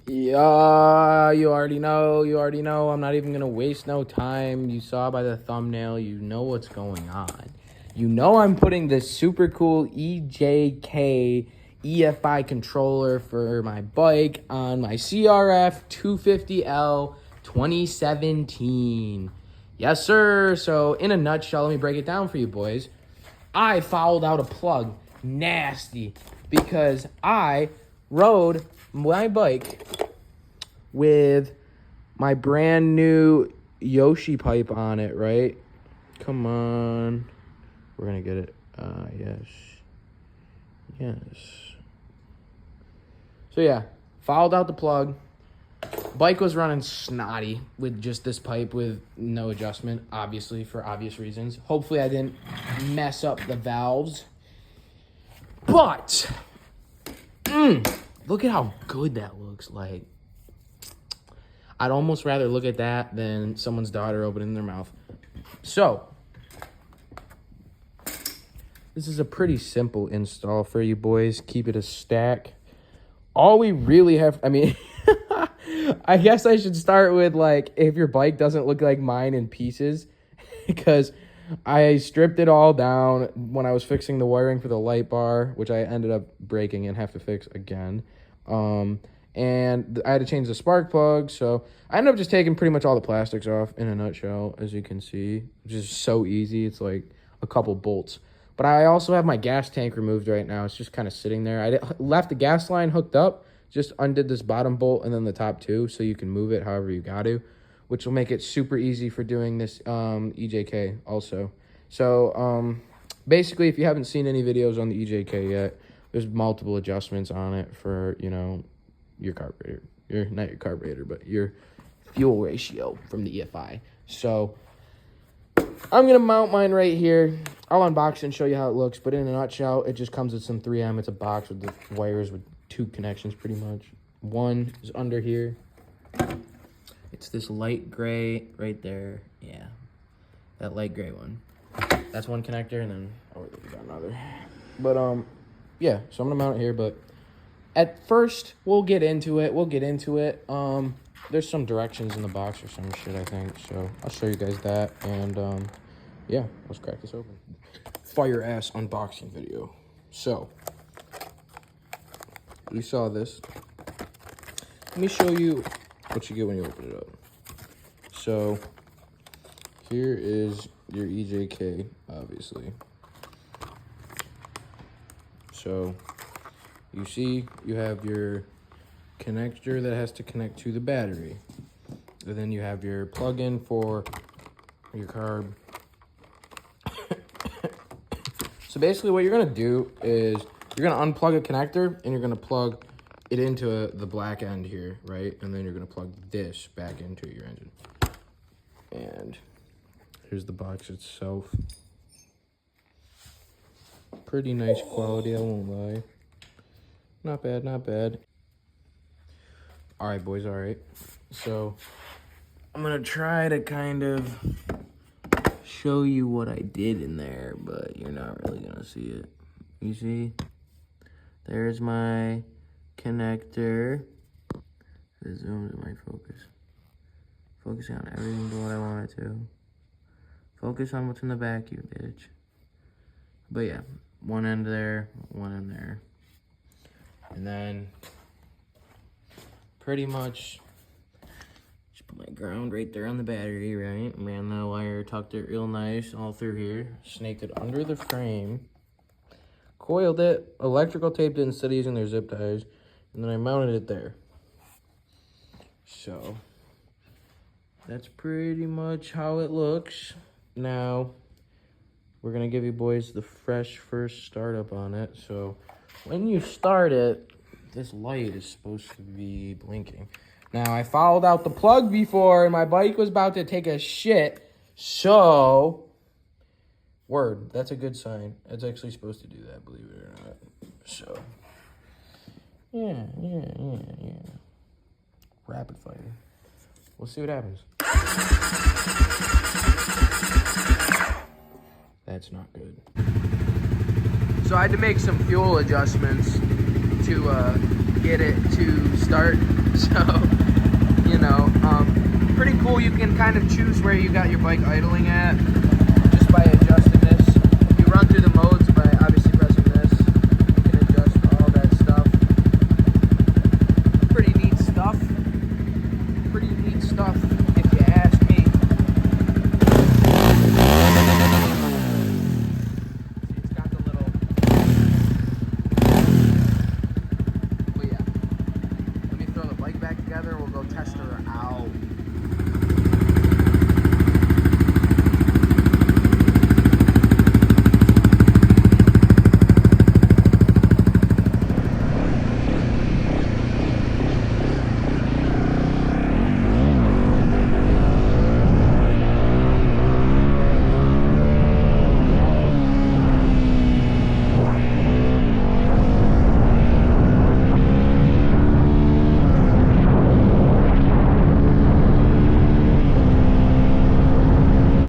Yeah, you already know. I'm not even gonna waste no time. You saw by the thumbnail, you know what's going on. You know I'm putting this super cool EJK EFI controller for my bike on my crf250L 2017. Yes, sir. So in a nutshell, let me break it down for you boys. I fouled out a plug nasty because I rode my bike with my brand new Yoshi pipe on it, right? Come on. We're gonna get it. Yes. So yeah, fouled out the plug. Bike was running snotty with just this pipe with no adjustment, obviously, for obvious reasons. Hopefully I didn't mess up the valves. But, look at how good that looks like. I'd almost rather look at that than someone's daughter opening their mouth. So, this is a pretty simple install for you boys. Keep it a stack. All we really have, I guess I should start with, like, if your bike doesn't look like mine in pieces, because I stripped it all down when I was fixing the wiring for the light bar, which I ended up breaking and have to fix again. And I had to change the spark plug, so I ended up just taking pretty much all the plastics off in a nutshell, as you can see, which is so easy. It's like a couple bolts. But I also have my gas tank removed right now. It's just kind of sitting there. I left the gas line hooked up, just undid this bottom bolt and then the top two, so you can move it however you got to, which will make it super easy for doing this EJK also. So basically, if you haven't seen any videos on the EJK yet, there's multiple adjustments on it for, you know, your carburetor. Not your carburetor, but your fuel ratio from the EFI. So I'm going to mount mine right here. I'll unbox it and show you how it looks, but in a nutshell, it just comes with some 3M. It's a box with the wires with two connections pretty much. One is under here. It's this light gray right there. Yeah, that light gray one. That's one connector, and then we got another. But yeah, so I'm gonna mount it here, but at first we'll get into it. There's some directions in the box or some shit, I think, so I'll show you guys that. And yeah, let's crack this open. Fire ass unboxing video. So you saw this. Let me show you what you get when you open it up. So here is your EJK, obviously. So you see you have your connector that has to connect to the battery. And then you have your plug-in for your carb. So basically what you're gonna do is you're gonna unplug a connector and you're gonna plug it into the black end here, right? And then you're gonna plug this back into your engine. And here's the box itself. Pretty nice quality, I won't lie. Not bad, not bad. All right, boys, all right. So I'm gonna try to kind of show you what I did in there, but you're not really gonna see it. You see? There's my connector. The zoom's in my focus. Focusing on everything but what I want it to. Focus on what's in the back, you bitch. But yeah, one end there, one end there. And then pretty much just put my ground right there on the battery, right? Ran the wire, tucked it real nice all through here. Snaked it under the frame. Coiled it, electrical taped it instead of using their zip ties. And then I mounted it there. So that's pretty much how it looks. Now, we're gonna give you boys the fresh first startup on it. So when you start it, this light is supposed to be blinking. Now, I fouled out the plug before and my bike was about to take a shit. So, word, that's a good sign. It's actually supposed to do that, believe it or not. So, yeah. Rapid fire. We'll see what happens. That's not good. So I had to make some fuel adjustments to get it to start. So, you know, pretty cool. You can kind of choose where you got your bike idling at just by adjusting this. You run through the modes by obviously pressing this. You can adjust all that stuff. Pretty neat stuff. Pretty neat stuff, if you ask me. See, it's got the little... But yeah. Let me throw the bike back together. We'll go test her out.